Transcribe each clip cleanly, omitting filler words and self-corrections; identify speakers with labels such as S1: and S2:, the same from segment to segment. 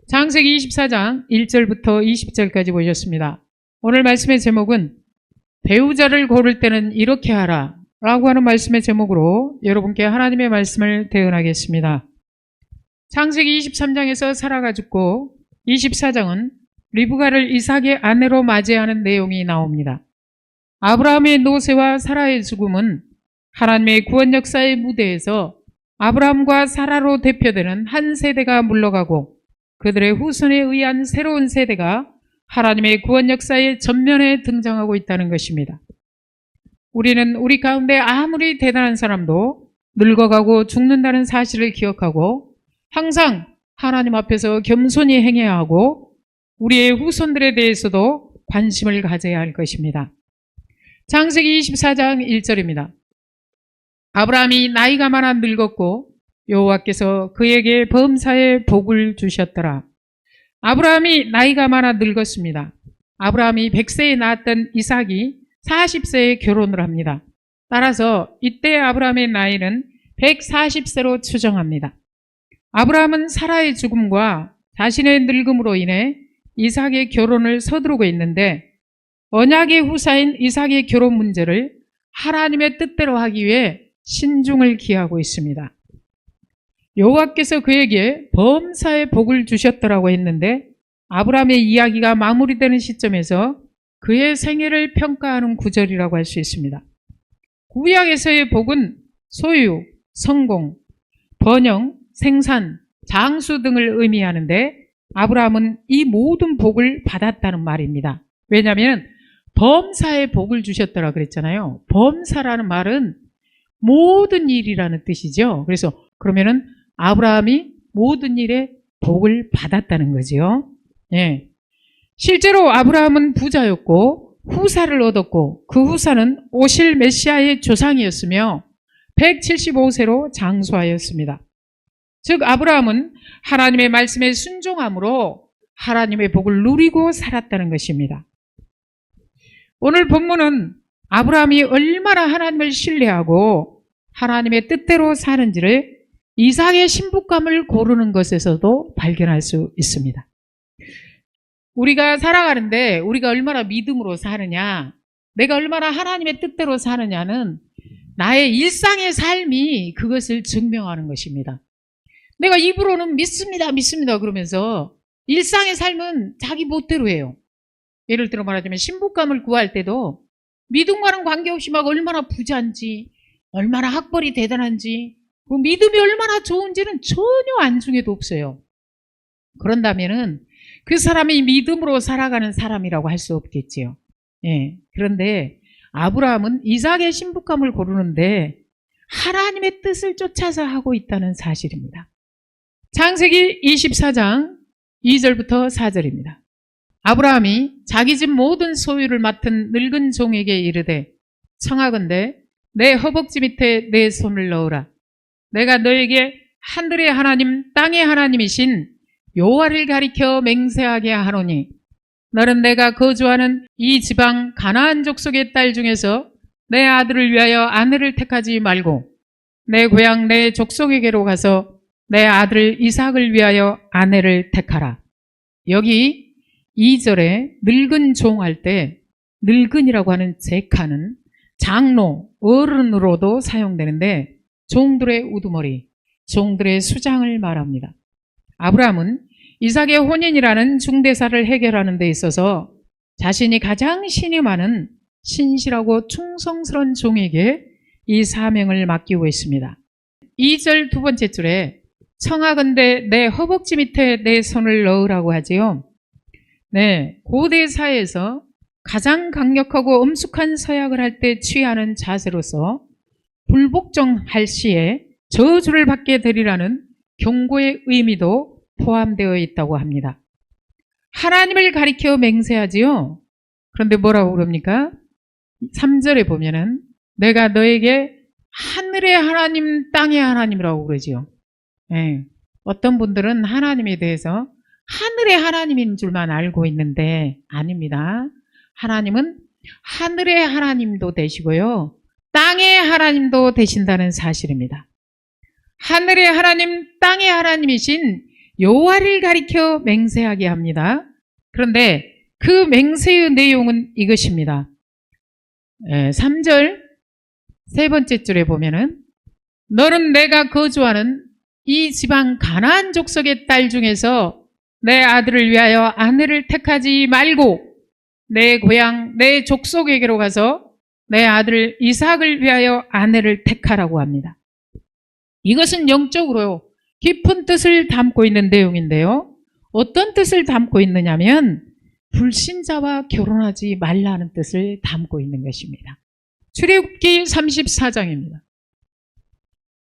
S1: 창세기 24장 1절부터 20절까지 보셨습니다. 오늘 말씀의 제목은 배우자를 고를 때는 이렇게 하라 라고 하는 말씀의 제목으로 여러분께 하나님의 말씀을 대언하겠습니다. 창세기 23장에서 사라가 죽고 24장은 리브가를 이삭의 아내로 맞이하는 내용이 나옵니다. 아브라함의 노새와 사라의 죽음은 하나님의 구원 역사의 무대에서 아브라함과 사라로 대표되는 한 세대가 물러가고 그들의 후손에 의한 새로운 세대가 하나님의 구원 역사의 전면에 등장하고 있다는 것입니다. 우리는 우리 가운데 아무리 대단한 사람도 늙어가고 죽는다는 사실을 기억하고 항상 하나님 앞에서 겸손히 행해야 하고 우리의 후손들에 대해서도 관심을 가져야 할 것입니다. 창세기 24장 1절입니다. 아브라함이 나이가 많아 늙었고 여호와께서 그에게 범사의 복을 주셨더라. 아브라함이 나이가 많아 늙었습니다. 아브라함이 100세에 낳았던 이삭이 40세에 결혼을 합니다. 따라서 이때 아브라함의 나이는 140세로 추정합니다. 아브라함은 사라의 죽음과 자신의 늙음으로 인해 이삭의 결혼을 서두르고 있는데 언약의 후사인 이삭의 결혼 문제를 하나님의 뜻대로 하기 위해 신중을 기하고 있습니다. 여호와께서 그에게 범사의 복을 주셨더라고 했는데 아브라함의 이야기가 마무리되는 시점에서 그의 생애를 평가하는 구절이라고 할 수 있습니다. 구약에서의 복은 소유, 성공, 번영, 생산, 장수 등을 의미하는데 아브라함은 이 모든 복을 받았다는 말입니다. 왜냐하면 범사의 복을 주셨더라 그랬잖아요. 범사라는 말은 모든 일이라는 뜻이죠. 그래서 그러면은 아브라함이 모든 일에 복을 받았다는 거죠. 예. 실제로 아브라함은 부자였고 후사를 얻었고 그 후사는 오실 메시아의 조상이었으며 175세로 장수하였습니다. 즉 아브라함은 하나님의 말씀에 순종함으로 하나님의 복을 누리고 살았다는 것입니다. 오늘 본문은 아브라함이 얼마나 하나님을 신뢰하고 하나님의 뜻대로 사는지를 이삭의 신부감을 고르는 것에서도 발견할 수 있습니다. 우리가 살아가는데 우리가 얼마나 믿음으로 사느냐, 내가 얼마나 하나님의 뜻대로 사느냐는 나의 일상의 삶이 그것을 증명하는 것입니다. 내가 입으로는 믿습니다, 믿습니다 그러면서 일상의 삶은 자기 멋대로 해요. 예를 들어 말하자면 신부감을 구할 때도 믿음과는 관계없이 막 얼마나 부자인지 얼마나 학벌이 대단한지 그 믿음이 얼마나 좋은지는 전혀 안중에도 없어요. 그런다면은 그 사람이 믿음으로 살아가는 사람이라고 할 수 없겠지요. 예. 그런데 아브라함은 이삭의 신부감을 고르는데 하나님의 뜻을 쫓아서 하고 있다는 사실입니다. 창세기 24장 2절부터 4절입니다. 아브라함이 자기 집 모든 소유를 맡은 늙은 종에게 이르되 청하건대 내 허벅지 밑에 내 손을 넣으라. 내가 너에게 하늘의 하나님 땅의 하나님이신 여호와를 가리켜 맹세하게 하노니 너는 내가 거주하는 이 지방 가나안 족속의 딸 중에서 내 아들을 위하여 아내를 택하지 말고 내 고향 내 족속에게로 가서 내 아들 이삭을 위하여 아내를 택하라. 여기 2절에 늙은 종 할 때 늙은이라고 하는 제카는 장로, 어른으로도 사용되는데 종들의 우두머리, 종들의 수장을 말합니다. 아브라함은 이삭의 혼인이라는 중대사를 해결하는 데 있어서 자신이 가장 신이 많은 신실하고 충성스러운 종에게 이 사명을 맡기고 있습니다. 2절 두 번째 줄에 청하건대 내 허벅지 밑에 내 손을 넣으라고 하지요. 네, 고대 사회에서 가장 강력하고 엄숙한 서약을 할 때 취하는 자세로서 불복종할 시에 저주를 받게 되리라는 경고의 의미도 포함되어 있다고 합니다. 하나님을 가리켜 맹세하지요. 그런데 뭐라고 그럽니까? 3절에 보면은 내가 너에게 하늘의 하나님 땅의 하나님이라고 그러지요. 네. 어떤 분들은 하나님에 대해서 하늘의 하나님인 줄만 알고 있는데 아닙니다. 하나님은 하늘의 하나님도 되시고요. 땅의 하나님도 되신다는 사실입니다. 하늘의 하나님, 땅의 하나님이신 여호와를 가리켜 맹세하게 합니다. 그런데 그 맹세의 내용은 이것입니다. 3절 세 번째 줄에 보면은 너는 내가 거주하는 이 지방 가나안 족속의 딸 중에서 내 아들을 위하여 아내를 택하지 말고 내 고향 내 족속에게로 가서 내 아들 이삭을 위하여 아내를 택하라고 합니다. 이것은 영적으로요 깊은 뜻을 담고 있는 내용인데요. 어떤 뜻을 담고 있느냐면 불신자와 결혼하지 말라는 뜻을 담고 있는 것입니다. 출애굽기 34장입니다.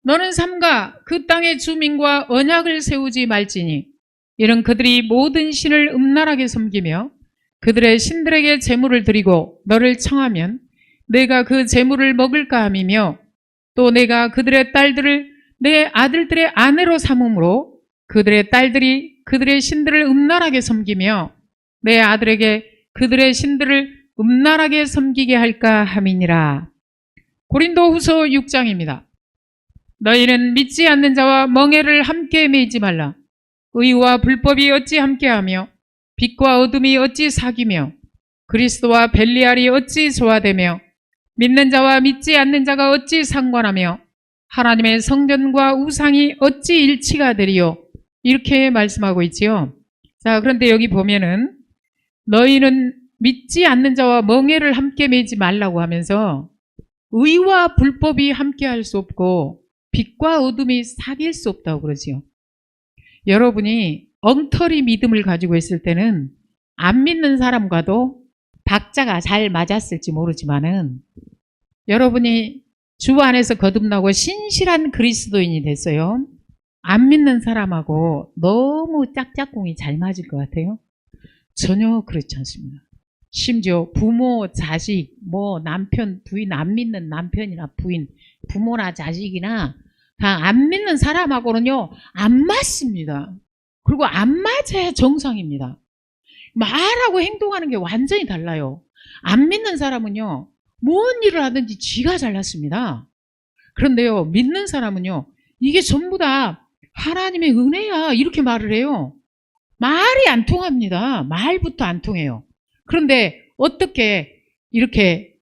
S1: 너는 삼가 그 땅의 주민과 언약을 세우지 말지니 이는 그들이 모든 신을 음란하게 섬기며 그들의 신들에게 제물을 드리고 너를 청하면 내가 그 제물을 먹을까 함이며 또 내가 그들의 딸들을 내 아들들의 아내로 삼음으로 그들의 딸들이 그들의 신들을 음란하게 섬기며 내 아들에게 그들의 신들을 음란하게 섬기게 할까 함이니라. 고린도후서 6장입니다. 너희는 믿지 않는 자와 멍에를 함께 매이지 말라. 의와 불법이 어찌 함께하며 빛과 어둠이 어찌 사귀며 그리스도와 벨리알이 어찌 조화되며 믿는 자와 믿지 않는 자가 어찌 상관하며 하나님의 성전과 우상이 어찌 일치가 되리요. 이렇게 말씀하고 있지요. 자, 그런데 여기 보면은 너희는 믿지 않는 자와 멍에를 함께 매지 말라고 하면서 의와 불법이 함께할 수 없고 빛과 어둠이 사귈 수 없다고 그러지요. 여러분이 엉터리 믿음을 가지고 있을 때는 안 믿는 사람과도 박자가 잘 맞았을지 모르지만은 여러분이 주 안에서 거듭나고 신실한 그리스도인이 됐어요. 안 믿는 사람하고 너무 짝짝꿍이 잘 맞을 것 같아요? 전혀 그렇지 않습니다. 심지어 부모, 자식, 남편, 부인, 안 믿는 남편이나 부인, 부모나 자식이나 다 안 믿는 사람하고는요, 안 맞습니다. 그리고 안 맞아야 정상입니다. 말하고 행동하는 게 완전히 달라요. 안 믿는 사람은요, 뭔 일을 하든지 지가 잘났습니다. 그런데요, 믿는 사람은요, 이게 전부 다 하나님의 은혜야. 이렇게 말을 해요. 말이 안 통합니다. 말부터 안 통해요. 그런데 어떻게 이렇게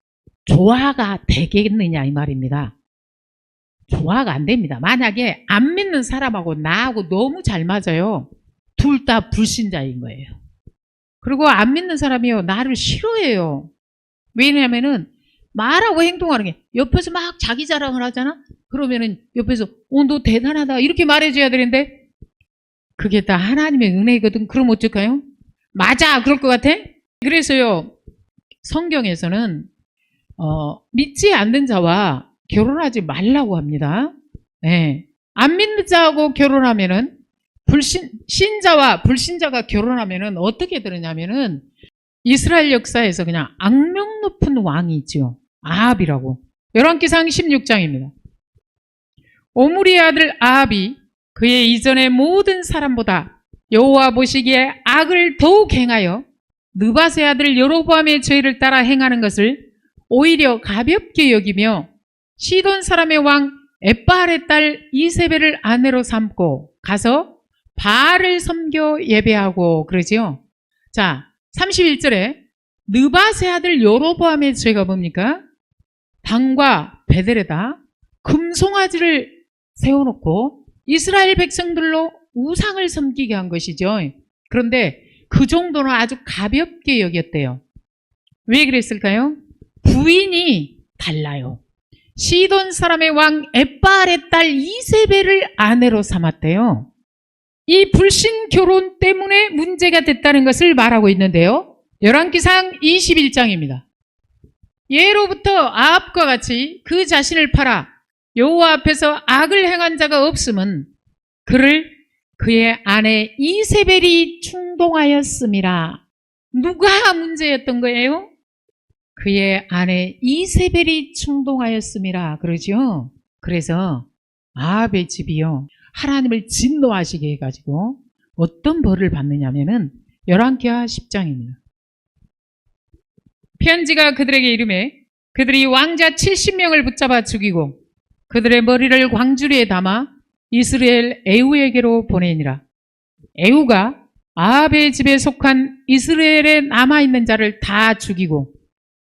S1: 조화가 되겠느냐 이 말입니다. 조화가 안 됩니다. 만약에 안 믿는 사람하고 나하고 너무 잘 맞아요. 둘 다 불신자인 거예요. 그리고 안 믿는 사람이요, 나를 싫어해요. 왜냐하면은 말하고 행동하는 게 옆에서 막 자기 자랑을 하잖아. 그러면은 옆에서 너 대단하다 이렇게 말해줘야 되는데 그게 다 하나님의 은혜거든. 그럼 어쩔까요? 맞아 그럴 것 같아? 그래서요, 성경에서는 믿지 않는 자와 결혼하지 말라고 합니다. 네. 안 믿는 자하고 결혼하면은 신자와 불신자가 결혼하면은 어떻게 되느냐면은 이스라엘 역사에서 그냥 악명 높은 왕이 있죠. 아합이라고. 열왕기상 16장입니다. 오므리의 아들 아합이 그의 이전의 모든 사람보다 여호와 보시기에 악을 더욱 행하여 느밧의 아들 여로보암의 죄를 따라 행하는 것을 오히려 가볍게 여기며 시돈 사람의 왕 엣바알의 딸 이세벨을 아내로 삼고 가서 바알을 섬겨 예배하고 그러지요. 자, 31절에 느밧의 아들 여로보암의 죄가 뭡니까? 단과 베델에다 금송아지를 세워놓고 이스라엘 백성들로 우상을 섬기게 한 것이죠. 그런데 그 정도는 아주 가볍게 여겼대요. 왜 그랬을까요? 부인이 달라요. 시돈 사람의 왕 엣바알의 딸 이세벨을 아내로 삼았대요. 이 불신 결혼 때문에 문제가 됐다는 것을 말하고 있는데요. 열왕기상 21장입니다. 예로부터 아합과 같이 그 자신을 팔아 여호와 앞에서 악을 행한 자가 없음은 그를 그의 아내 이세벨이 충동하였음이라. 누가 문제였던 거예요? 그의 아내 이세벨이 충동하였음이라 그러죠. 그래서 아합의 집이요, 하나님을 진노하시게 해가지고 어떤 벌을 받느냐면은 열왕기하 10장입니다. 편지가 그들에게 이르매 그들이 왕자 70명을 붙잡아 죽이고 그들의 머리를 광주리에 담아 이스라엘 에우에게로 보내니라. 에후가 아합의 집에 속한 이스라엘에 남아있는 자를 다 죽이고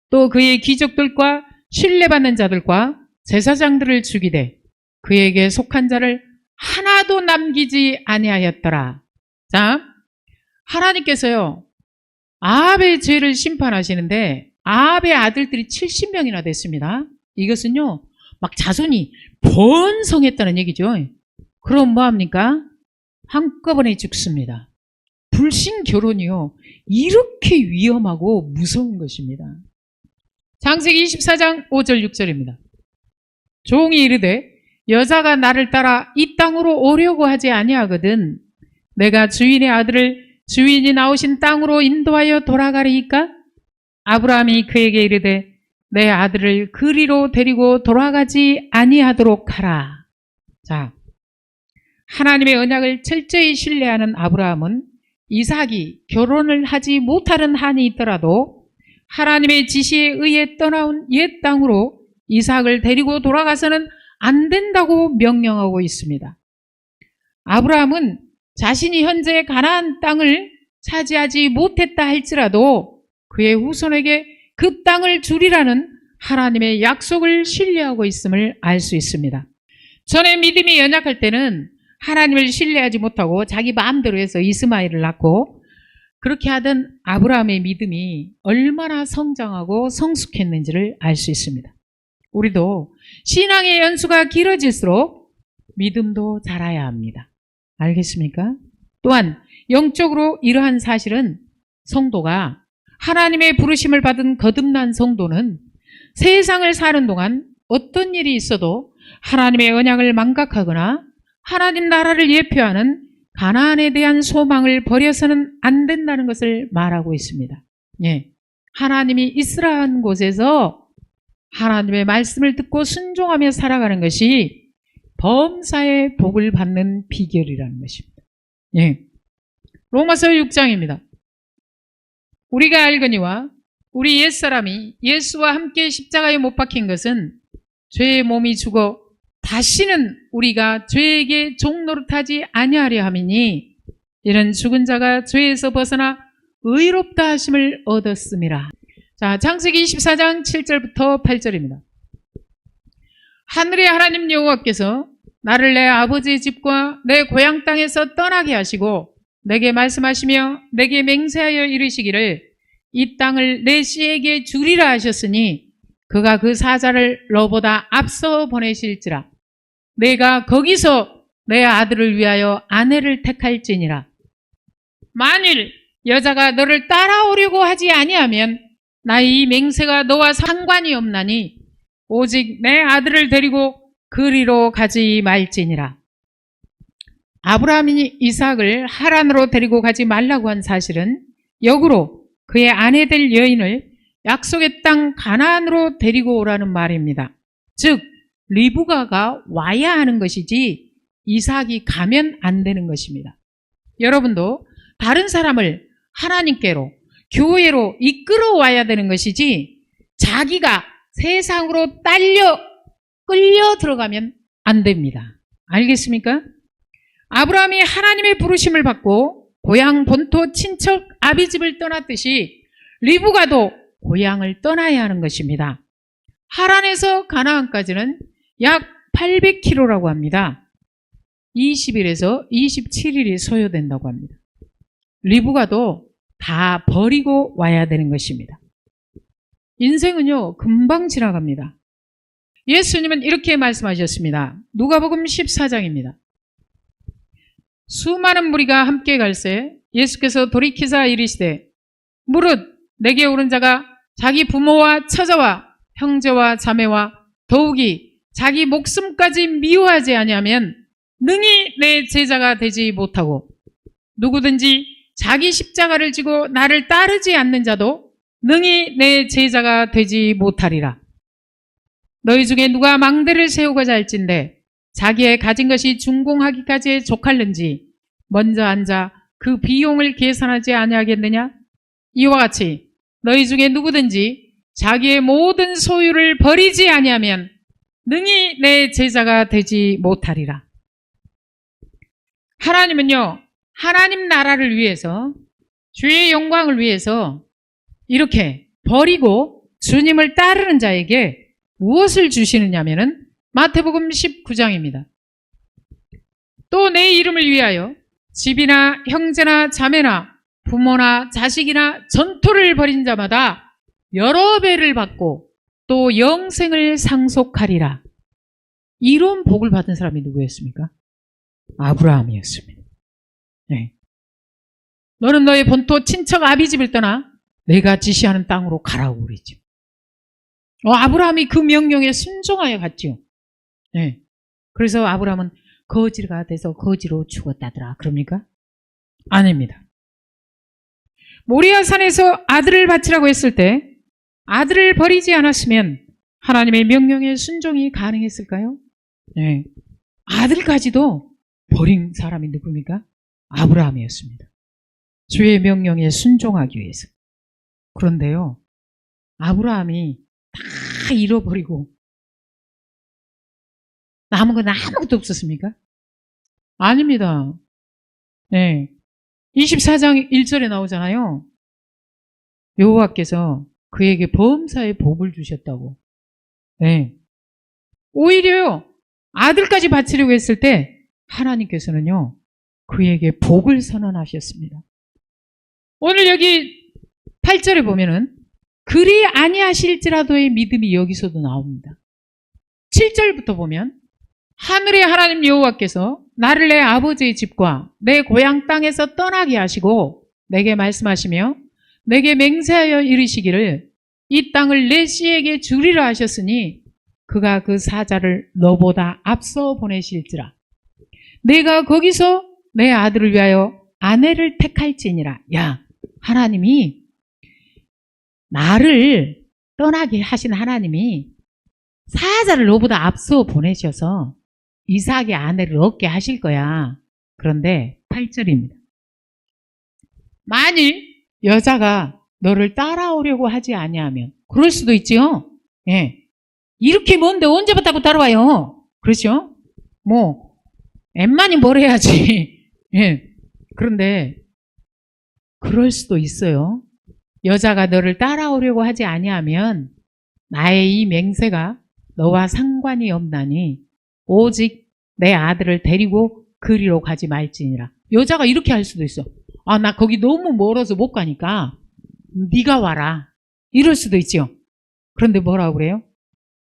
S1: 또 그의 귀족들과 신뢰받는 자들과 제사장들을 죽이되 그에게 속한 자를 하나도 남기지 아니하였더라. 자, 하나님께서요, 아합의 죄를 심판하시는데 아합의 아들들이 70명이나 됐습니다. 이것은요, 막 자손이 번성했다는 얘기죠. 그럼 뭐합니까? 한꺼번에 죽습니다. 불신 결혼이요, 이렇게 위험하고 무서운 것입니다. 창세기 24장 5절 6절입니다. 종이 이르되 여자가 나를 따라 이 땅으로 오려고 하지 아니하거든 내가 주인의 아들을 주인이 나오신 땅으로 인도하여 돌아가리이까? 아브라함이 그에게 이르되 내 아들을 그리로 데리고 돌아가지 아니하도록 하라. 자, 하나님의 언약을 철저히 신뢰하는 아브라함은 이삭이 결혼을 하지 못하는 한이 있더라도 하나님의 지시에 의해 떠나온 옛 땅으로 이삭을 데리고 돌아가서는 안 된다고 명령하고 있습니다. 아브라함은 자신이 현재 가나안 땅을 차지하지 못했다 할지라도 그의 후손에게 그 땅을 주리라는 하나님의 약속을 신뢰하고 있음을 알 수 있습니다. 전에 믿음이 연약할 때는 하나님을 신뢰하지 못하고 자기 마음대로 해서 이스마엘을 낳고 그렇게 하던 아브라함의 믿음이 얼마나 성장하고 성숙했는지를 알 수 있습니다. 우리도 신앙의 연수가 길어질수록 믿음도 자라야 합니다. 알겠습니까? 또한 영적으로 이러한 사실은 성도가 하나님의 부르심을 받은 거듭난 성도는 세상을 사는 동안 어떤 일이 있어도 하나님의 언약을 망각하거나 하나님 나라를 예표하는 가나안에 대한 소망을 버려서는 안 된다는 것을 말하고 있습니다. 예, 하나님이 있으라 한 곳에서 하나님의 말씀을 듣고 순종하며 살아가는 것이 범사의 복을 받는 비결이라는 것입니다. 예, 로마서 6장입니다. 우리가 알거니와 우리 옛사람이 예수와 함께 십자가에 못 박힌 것은 죄의 몸이 죽어 다시는 우리가 죄에게 종노릇하지 아니하려 함이니 이는 죽은 자가 죄에서 벗어나 의롭다 하심을 얻었음이라. 자, 창세기 24장 7절부터 8절입니다. 하늘의 하나님 여호와께서 나를 내 아버지의 집과 내 고향 땅에서 떠나게 하시고 내게 말씀하시며 내게 맹세하여 이르시기를 이 땅을 내 씨에게 주리라 하셨으니 그가 그 사자를 너보다 앞서 보내실지라. 내가 거기서 내 아들을 위하여 아내를 택할지니라. 만일 여자가 너를 따라오려고 하지 아니하면 나의 이 맹세가 너와 상관이 없나니 오직 내 아들을 데리고 그리로 가지 말지니라. 아브라함이 이삭을 하란으로 데리고 가지 말라고 한 사실은 역으로 그의 아내 될 여인을 약속의 땅 가나안으로 데리고 오라는 말입니다. 즉 리브가가 와야 하는 것이지 이삭이 가면 안 되는 것입니다. 여러분도 다른 사람을 하나님께로 교회로 이끌어 와야 되는 것이지 자기가 세상으로 끌려 들어가면 안 됩니다. 알겠습니까? 아브라함이 하나님의 부르심을 받고 고향 본토 친척 아비집을 떠났듯이 리브가도 고향을 떠나야 하는 것입니다. 하란에서 가나안까지는 약 800km라고 합니다. 20일에서 27일이 소요된다고 합니다. 리브가도 다 버리고 와야 되는 것입니다. 인생은요, 금방 지나갑니다. 예수님은 이렇게 말씀하셨습니다. 누가복음 14장입니다. 수많은 무리가 함께 갈새 예수께서 돌이키사 이르시되 무릇 내게 오른 자가 자기 부모와 처자와 형제와 자매와 더욱이 자기 목숨까지 미워하지 아니하면 능히 내 제자가 되지 못하고 누구든지 자기 십자가를 지고 나를 따르지 않는 자도 능히 내 제자가 되지 못하리라. 너희 중에 누가 망대를 세우고자 할진대 자기의 가진 것이 준공하기까지 족할는지 먼저 앉아 그 비용을 계산하지 아니하겠느냐? 이와 같이 너희 중에 누구든지 자기의 모든 소유를 버리지 아니하면 능히 내 제자가 되지 못하리라. 하나님은요, 하나님 나라를 위해서, 주의 영광을 위해서 이렇게 버리고 주님을 따르는 자에게 무엇을 주시느냐면은 마태복음 19장입니다. 또 내 이름을 위하여 집이나 형제나 자매나 부모나 자식이나 전토를 벌인 자마다 여러 배를 받고 또 영생을 상속하리라. 이런 복을 받은 사람이 누구였습니까? 아브라함이었습니다. 네. 너는 너의 본토 친척 아비집을 떠나 내가 지시하는 땅으로 가라고 그랬죠. 아브라함이 그 명령에 순종하여 갔죠. 네. 그래서 아브라함은 거지가 돼서 거지로 죽었다더라. 그럽니까? 아닙니다. 모리아 산에서 아들을 바치라고 했을 때 아들을 버리지 않았으면 하나님의 명령에 순종이 가능했을까요? 네. 아들까지도 버린 사람이 누굽니까? 아브라함이었습니다. 주의 명령에 순종하기 위해서. 그런데요, 아브라함이 다 잃어버리고 남은 건 아무것도 없었습니까? 아닙니다. 네. 24장 1절에 나오잖아요. 여호와께서 그에게 범사의 복을 주셨다고. 네. 오히려요, 아들까지 바치려고 했을 때 하나님께서는요, 그에게 복을 선언하셨습니다. 오늘 여기 8절에 보면은 그리 아니하실지라도의 믿음이 여기서도 나옵니다. 7절부터 보면 하늘의 하나님 여호와께서 나를 내 아버지의 집과 내 고향 땅에서 떠나게 하시고 내게 말씀하시며 내게 맹세하여 이르시기를 이 땅을 내 씨에게 주리라 하셨으니 그가 그 사자를 너보다 앞서 보내실지라. 내가 거기서 내 아들을 위하여 아내를 택할지니라. 야, 하나님이 나를 떠나게 하신 하나님이 사자를 너보다 앞서 보내셔서 이삭의 아내를 얻게 하실 거야. 그런데 8절입니다. 만일 여자가 너를 따라오려고 하지 아니하면, 그럴 수도 있지요. 예. 이렇게 먼데 언제부터 따라와요? 그렇죠? 뭐 엠만이 뭘 해야지. 예. 그런데 그럴 수도 있어요. 여자가 너를 따라오려고 하지 아니하면 나의 이 맹세가 너와 상관이 없나니 오직 내 아들을 데리고 그리로 가지 말지니라. 여자가 이렇게 할 수도 있어. 나 거기 너무 멀어서 못 가니까 네가 와라. 이럴 수도 있죠. 그런데 뭐라고 그래요?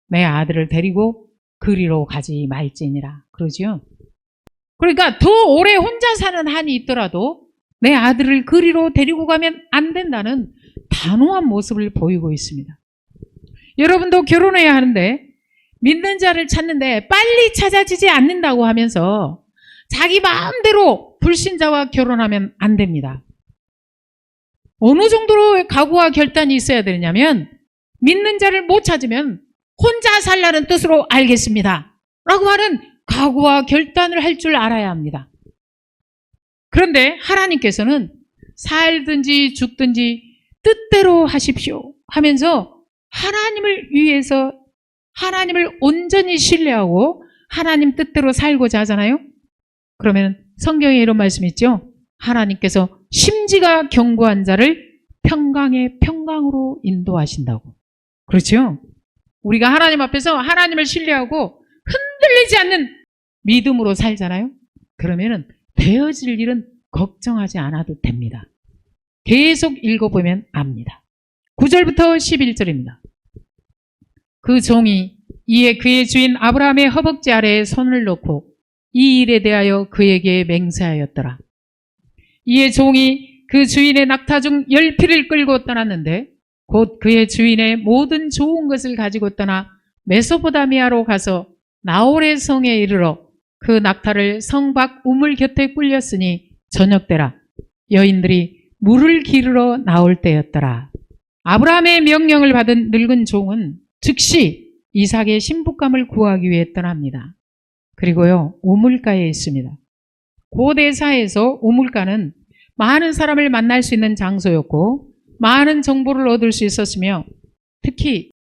S1: 내 아들을 데리고 그리로 가지 말지니라. 그러죠. 그러니까 더 오래 혼자 사는 한이 있더라도 내 아들을 그리로 데리고 가면 안 된다는 단호한 모습을 보이고 있습니다. 여러분도 결혼해야 하는데 믿는 자를 찾는데 빨리 찾아지지 않는다고 하면서 자기 마음대로 불신자와 결혼하면 안 됩니다. 어느 정도로 각오와 결단이 있어야 되냐면 믿는 자를 못 찾으면 혼자 살라는 뜻으로 알겠습니다. 라고 하는 각오와 결단을 할 줄 알아야 합니다. 그런데 하나님께서는 살든지 죽든지 뜻대로 하십시오 하면서 하나님을 위해서 하나님을 온전히 신뢰하고 하나님 뜻대로 살고자 하잖아요. 그러면 성경에 이런 말씀이 있죠. 하나님께서 심지가 견고한 자를 평강의 평강으로 인도하신다고. 그렇죠? 우리가 하나님 앞에서 하나님을 신뢰하고 흔들리지 않는 믿음으로 살잖아요. 그러면은 되어질 일은 걱정하지 않아도 됩니다. 계속 읽어보면 압니다. 9절부터 11절입니다. 그 종이 이에 그의 주인 아브라함의 허벅지 아래에 손을 놓고 이 일에 대하여 그에게 맹세하였더라. 이에 종이 그 주인의 낙타 중 10匹를 끌고 떠났는데 곧 그의 주인의 모든 좋은 것을 가지고 떠나 메소포다미아로 가서 나홀의 성에 이르러 그 낙타를 성 밖 우물 곁에 꿀렸으니 저녁때라. 여인들이 물을 기르러 나올 때였더라. 아브라함의 명령을 받은 늙은 종은 즉시 이삭의 신부감을 구하기 위해 떠납니다. 그리고요, 우물가에 있습니다. 고대사에서 우물가는 많은 사람을 만날 수 있는 장소였고 많은 정보를 얻을 수 있었으며 특히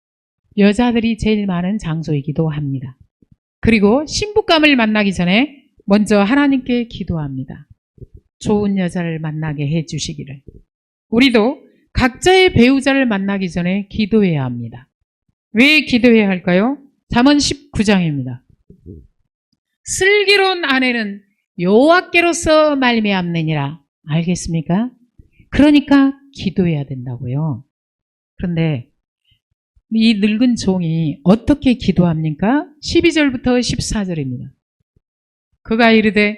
S1: 여자들이 제일 많은 장소이기도 합니다. 그리고 신부감을 만나기 전에 먼저 하나님께 기도합니다. 좋은 여자를 만나게 해주시기를. 우리도 각자의 배우자를 만나기 전에 기도해야 합니다. 왜 기도해야 할까요? 잠언 19장입니다. 슬기로운 아내는 여호와께로서 말미암느니라. 알겠습니까? 그러니까 기도해야 된다고요. 그런데 이 늙은 종이 어떻게 기도합니까? 12절부터 14절입니다. 그가 이르되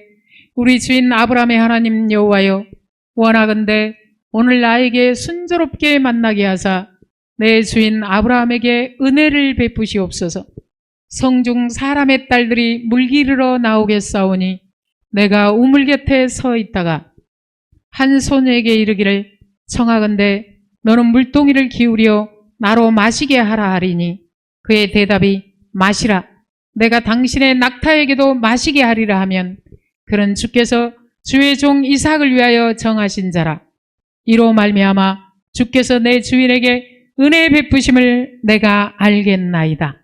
S1: 우리 주인 아브라함의 하나님 여호와여, 원하건대 오늘 나에게 순조롭게 만나게 하사 내 주인 아브라함에게 은혜를 베푸시옵소서. 성중 사람의 딸들이 물기르러 나오겠사오니 내가 우물 곁에 서 있다가 한 소녀에게 이르기를 청하건대 너는 물동이를 기울여 나로 마시게 하라 하리니 그의 대답이 마시라, 내가 당신의 낙타에게도 마시게 하리라 하면 그는 주께서 주의 종 이삭을 위하여 정하신 자라. 이로 말미암아 주께서 내 주인에게 은혜 베푸심을 내가 알겠나이다.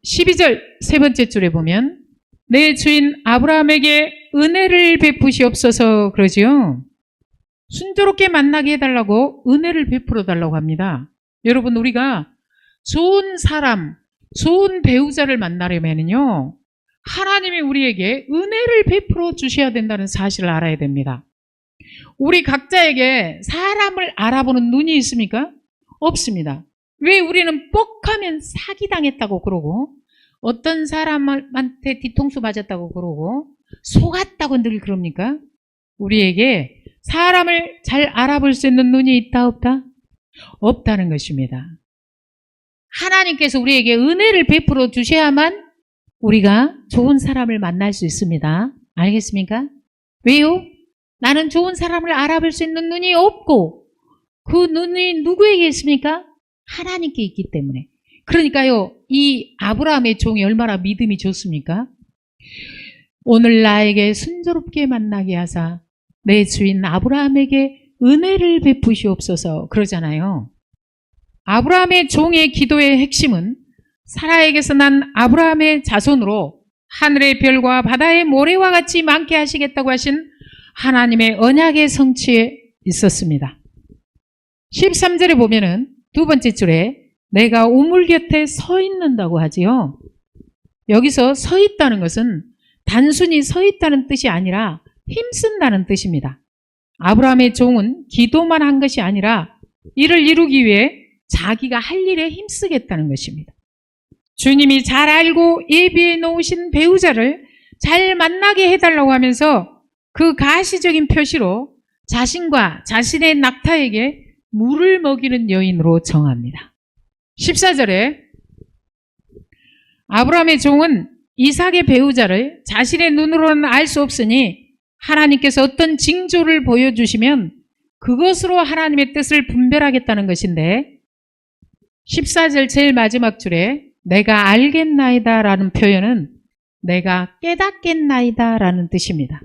S1: 12절 세 번째 줄에 보면 내 주인 아브라함에게 은혜를 베푸시옵소서 그러지요. 순조롭게 만나게 해달라고 은혜를 베풀어 달라고 합니다. 여러분, 우리가 좋은 사람, 좋은 배우자를 만나려면요, 하나님이 우리에게 은혜를 베풀어 주셔야 된다는 사실을 알아야 됩니다. 우리 각자에게 사람을 알아보는 눈이 있습니까? 없습니다. 왜 우리는 뻑하면 사기당했다고 그러고 어떤 사람한테 뒤통수 맞았다고 그러고 속았다고 늘 그럽니까? 우리에게 사람을 잘 알아볼 수 있는 눈이 있다 없다? 없다는 것입니다. 하나님께서 우리에게 은혜를 베풀어 주셔야만 우리가 좋은 사람을 만날 수 있습니다. 알겠습니까? 왜요? 나는 좋은 사람을 알아볼 수 있는 눈이 없고 그 눈이 누구에게 있습니까? 하나님께 있기 때문에. 그러니까요, 이 아브라함의 종이 얼마나 믿음이 좋습니까? 오늘 나에게 순조롭게 만나게 하사 내 주인 아브라함에게 은혜를 베푸시옵소서 그러잖아요. 아브라함의 종의 기도의 핵심은 사라에게서 난 아브라함의 자손으로 하늘의 별과 바다의 모래와 같이 많게 하시겠다고 하신 하나님의 언약의 성취에 있었습니다. 13절에 보면은 두 번째 줄에 내가 우물 곁에 서 있는다고 하지요. 여기서 서 있다는 것은 단순히 서 있다는 뜻이 아니라 힘쓴다는 뜻입니다. 아브라함의 종은 기도만 한 것이 아니라 이를 이루기 위해 자기가 할 일에 힘쓰겠다는 것입니다. 주님이 잘 알고 예비해 놓으신 배우자를 잘 만나게 해달라고 하면서 그 가시적인 표시로 자신과 자신의 낙타에게 물을 먹이는 여인으로 정합니다. 14절에 아브라함의 종은 이삭의 배우자를 자신의 눈으로는 알 수 없으니 하나님께서 어떤 징조를 보여주시면 그것으로 하나님의 뜻을 분별하겠다는 것인데 14절 제일 마지막 줄에 내가 알겠나이다 라는 표현은 내가 깨닫겠나이다 라는 뜻입니다.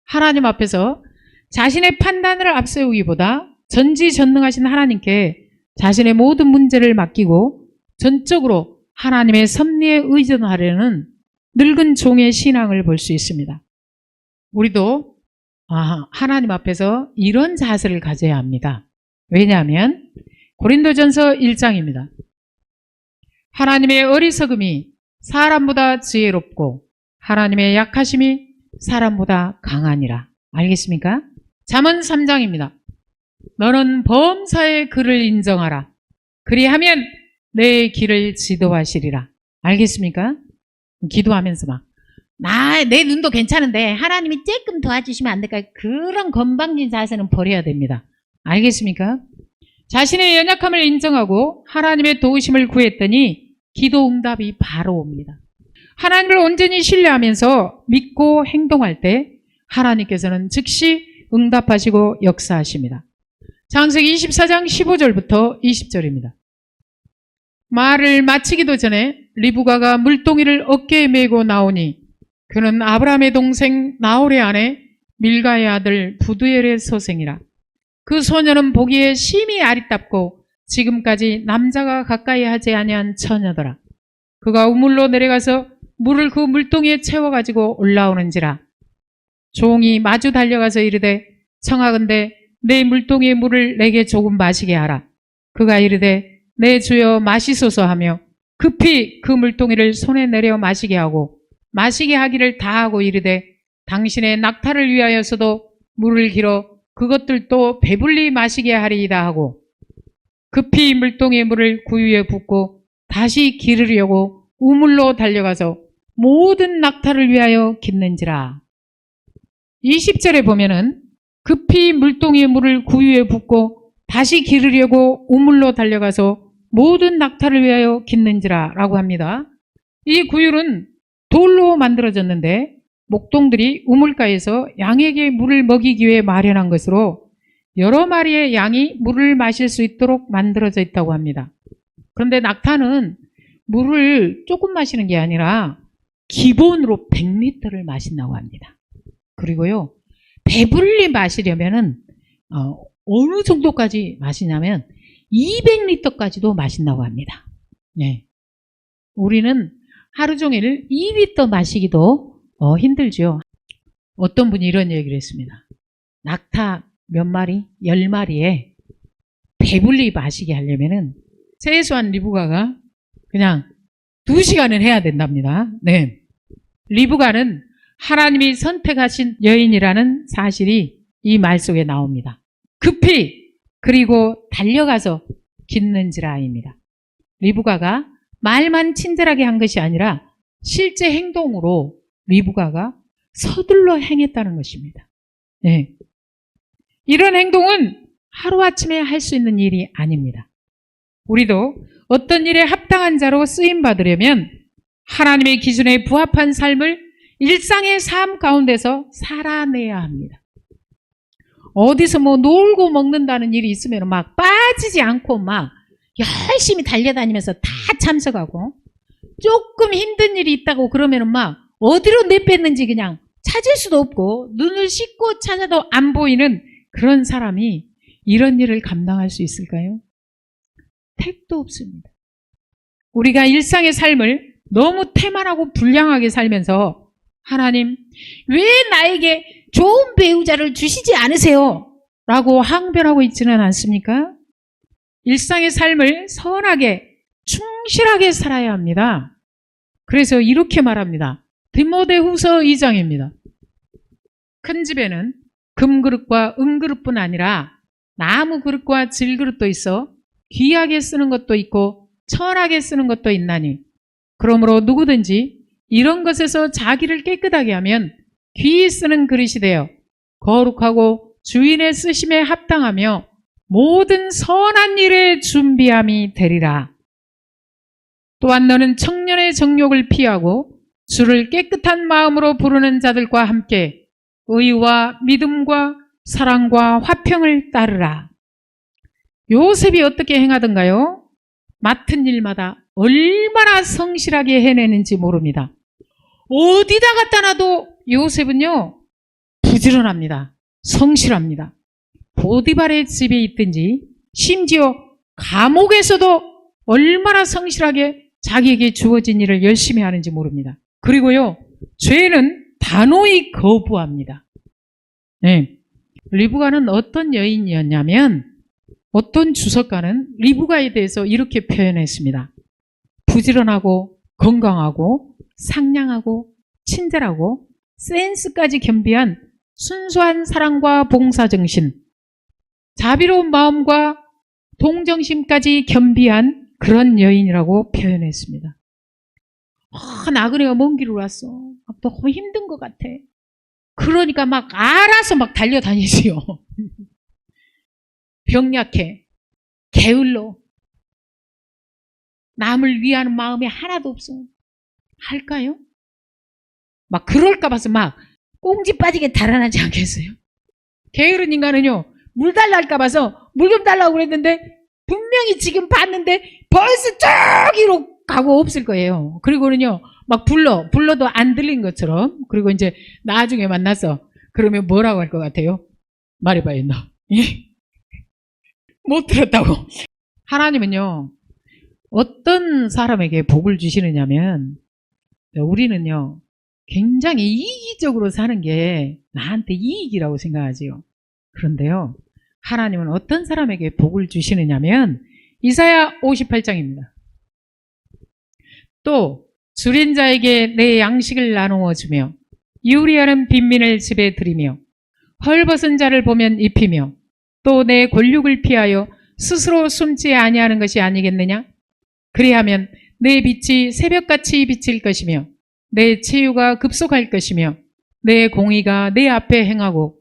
S1: 하나님 앞에서 자신의 판단을 앞세우기보다 전지전능하신 하나님께 자신의 모든 문제를 맡기고 전적으로 하나님의 섭리에 의존하려는 늙은 종의 신앙을 볼 수 있습니다. 우리도 하나님 앞에서 이런 자세를 가져야 합니다. 왜냐하면 고린도전서 1장입니다. 하나님의 어리석음이 사람보다 지혜롭고 하나님의 약하심이 사람보다 강하니라. 알겠습니까? 잠언 3장입니다. 너는 범사의 그를 인정하라. 그리하면 내 길을 지도하시리라. 알겠습니까? 기도하면서 내 눈도 괜찮은데 하나님이 조금 도와주시면 안 될까요? 그런 건방진 자세는 버려야 됩니다. 알겠습니까? 자신의 연약함을 인정하고 하나님의 도우심을 구했더니 기도 응답이 바로 옵니다. 하나님을 온전히 신뢰하면서 믿고 행동할 때 하나님께서는 즉시 응답하시고 역사하십니다. 창세기 24장 15절부터 20절입니다. 말을 마치기도 전에 리브가가 물동이를 어깨에 메고 나오니 그는 아브라함의 동생 나홀의 아내 밀가의 아들 부두엘의 소생이라. 그 소녀는 보기에 심히 아리답고 지금까지 남자가 가까이 하지 아니한 처녀더라. 그가 우물로 내려가서 물을 그 물동이에 채워가지고 올라오는지라. 종이 마주 달려가서 이르되 청하건대 내 물동이의 물을 내게 조금 마시게 하라. 그가 이르되 내 주여 마시소서 하며 급히 그 물동이를 손에 내려 마시게 하고 마시게 하기를 다하고 이르되 당신의 낙타를 위하여서도 물을 길어 그것들도 배불리 마시게 하리이다 하고 급히 물동이의 물을 구유에 붓고 다시 기르려고 우물로 달려가서 모든 낙타를 위하여 깃는지라. 20절에 보면은 급히 물동이의 물을 구유에 붓고 다시 기르려고 우물로 달려가서 모든 낙타를 위하여 깃는지라 라고 합니다. 이 구유는 돌로 만들어졌는데 목동들이 우물가에서 양에게 물을 먹이기 위해 마련한 것으로 여러 마리의 양이 물을 마실 수 있도록 만들어져 있다고 합니다. 그런데 낙타는 물을 조금 마시는 게 아니라 기본으로 100리터를 마신다고 합니다. 그리고요, 배불리 마시려면은 어느 정도까지 마시냐면 200리터까지도 마신다고 합니다. 네. 우리는 하루 종일 2리터 마시기도 힘들죠. 어떤 분이 이런 얘기를 했습니다. 낙타 몇 마리? 10마리에 배불리 마시게 하려면은 최소한 리브가가 그냥 2시간은 해야 된답니다. 네. 리브가는 하나님이 선택하신 여인이라는 사실이 이 말 속에 나옵니다. 급히 그리고 달려가서 깃는지라입니다. 리브가가 말만 친절하게 한 것이 아니라 실제 행동으로 리브가가 서둘러 행했다는 것입니다. 네. 이런 행동은 하루아침에 할 수 있는 일이 아닙니다. 우리도 어떤 일에 합당한 자로 쓰임받으려면 하나님의 기준에 부합한 삶을 일상의 삶 가운데서 살아내야 합니다. 어디서 뭐 놀고 먹는다는 일이 있으면 막 빠지지 않고 막 열심히 달려다니면서 다 참석하고 조금 힘든 일이 있다고 그러면 막 어디로 내뺐는지 그냥 찾을 수도 없고 눈을 씻고 찾아도 안 보이는 그런 사람이 이런 일을 감당할 수 있을까요? 택도 없습니다. 우리가 일상의 삶을 너무 태만하고 불량하게 살면서 하나님, 왜 나에게 좋은 배우자를 주시지 않으세요? 라고 항변하고 있지는 않습니까? 일상의 삶을 선하게, 충실하게 살아야 합니다. 그래서 이렇게 말합니다. 디모데후서 2장입니다. 큰 집에는 금그릇과 은그릇뿐 아니라 나무 그릇과 질그릇도 있어 귀하게 쓰는 것도 있고 천하게 쓰는 것도 있나니 그러므로 누구든지 이런 것에서 자기를 깨끗하게 하면 귀히 쓰는 그릇이 되어 거룩하고 주인의 쓰심에 합당하며 모든 선한 일에 준비함이 되리라. 또한 너는 청년의 정욕을 피하고 주를 깨끗한 마음으로 부르는 자들과 함께 의와 믿음과 사랑과 화평을 따르라. 요셉이 어떻게 행하던가요? 맡은 일마다 얼마나 성실하게 해내는지 모릅니다. 어디다 갖다 놔도 요셉은요, 부지런합니다. 성실합니다. 보디발의 집에 있든지 심지어 감옥에서도 얼마나 성실하게 자기에게 주어진 일을 열심히 하는지 모릅니다. 그리고요, 죄는 단호히 거부합니다. 네. 리브가는 어떤 여인이었냐면 어떤 주석가는 리브가에 대해서 이렇게 표현했습니다. 부지런하고 건강하고 상냥하고 친절하고 센스까지 겸비한 순수한 사랑과 봉사정신, 자비로운 마음과 동정심까지 겸비한 그런 여인이라고 표현했습니다. 나그네가 먼 길을 왔어. 너무 힘든 것 같아. 그러니까 막 알아서 막 달려다니지요. 병약해. 게을러. 남을 위하는 마음이 하나도 없어. 할까요? 막 그럴까 봐서 막 꽁지 빠지게 달아나지 않겠어요? 게으른 인간은요, 물 달라 할까 봐서 물 좀 달라고 그랬는데 분명히 지금 봤는데 벌써 저기로 가고 없을 거예요. 그리고는요, 막 불러도 안 들린 것처럼. 그리고 이제 나중에 만나서 그러면 뭐라고 할 것 같아요? 말해봐요, 너. 못 들었다고. 하나님은요, 어떤 사람에게 복을 주시느냐면 우리는요, 굉장히 이기적으로 사는 게 나한테 이익이라고 생각하지요. 그런데요, 하나님은 어떤 사람에게 복을 주시느냐면 이사야 58장입니다. 또 줄인 자에게 내 양식을 나누어 주며 유리하는 빈민을 집에 들이며 헐벗은 자를 보면 입히며 또 내 권력을 피하여 스스로 숨지 아니하는 것이 아니겠느냐? 그리하면 내 빛이 새벽같이 비칠 것이며 내 치유가 급속할 것이며 내 공의가 내 앞에 행하고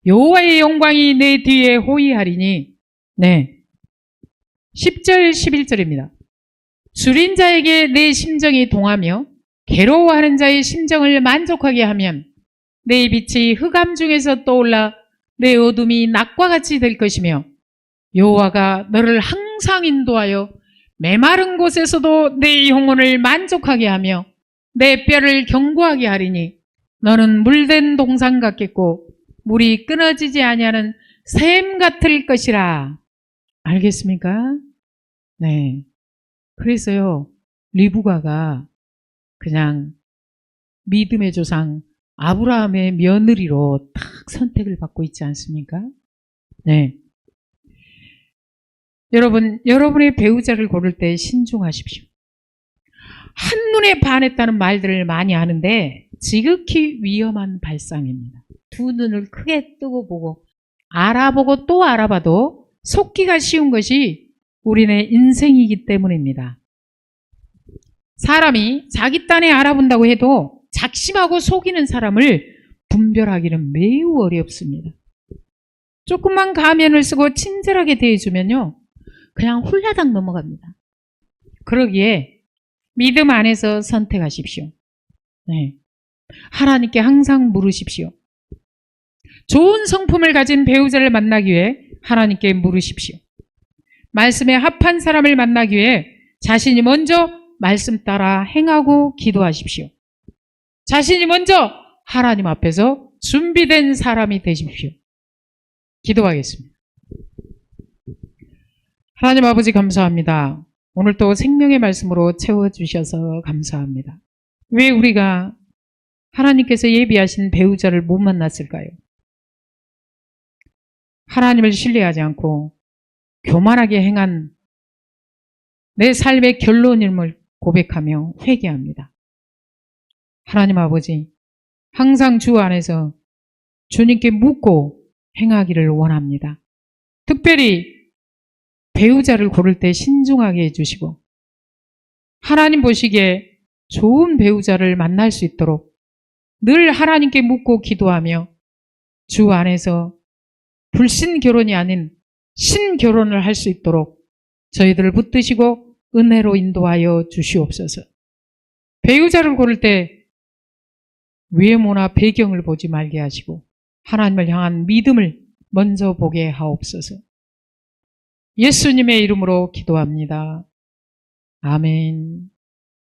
S1: 여호와의 영광이 내 뒤에 호위하리니. 네, 10절 11절입니다. 줄인 자에게 내 심정이 동하며 괴로워하는 자의 심정을 만족하게 하면 내 빛이 흑암 중에서 떠올라 내 어둠이 낮과 같이 될 것이며 여호와가 너를 항상 인도하여 메마른 곳에서도 내 영혼을 만족하게 하며 내 뼈를 견고하게 하리니 너는 물된 동산 같겠고 물이 끊어지지 아니하는 샘 같을 것이라. 알겠습니까? 네. 그래서요, 리브가가 그냥 믿음의 조상 아브라함의 며느리로 딱 선택을 받고 있지 않습니까? 네. 여러분, 여러분의 배우자를 고를 때 신중하십시오. 한눈에 반했다는 말들을 많이 하는데 지극히 위험한 발상입니다. 두 눈을 크게 뜨고 보고 알아보고 또 알아봐도 속기가 쉬운 것이 우리네 인생이기 때문입니다. 사람이 자기 딴에 알아본다고 해도 작심하고 속이는 사람을 분별하기는 매우 어렵습니다. 조금만 가면을 쓰고 친절하게 대해주면요, 그냥 홀라당 넘어갑니다. 그러기에 믿음 안에서 선택하십시오. 네. 하나님께 항상 물으십시오. 좋은 성품을 가진 배우자를 만나기 위해 하나님께 물으십시오. 말씀에 합한 사람을 만나기 위해 자신이 먼저 말씀 따라 행하고 기도하십시오. 자신이 먼저 하나님 앞에서 준비된 사람이 되십시오. 기도하겠습니다. 하나님 아버지 감사합니다. 오늘 또 생명의 말씀으로 채워주셔서 감사합니다. 왜 우리가 하나님께서 예비하신 배우자를 못 만났을까요? 하나님을 신뢰하지 않고 교만하게 행한 내 삶의 결론임을 고백하며 회개합니다. 하나님 아버지, 항상 주 안에서 주님께 묻고 행하기를 원합니다. 특별히 배우자를 고를 때 신중하게 해주시고 하나님 보시기에 좋은 배우자를 만날 수 있도록 늘 하나님께 묻고 기도하며 주 안에서 불신 결혼이 아닌 신결혼을 할 수 있도록 저희들을 붙드시고 은혜로 인도하여 주시옵소서. 배우자를 고를 때 외모나 배경을 보지 말게 하시고 하나님을 향한 믿음을 먼저 보게 하옵소서. 예수님의 이름으로 기도합니다. 아멘.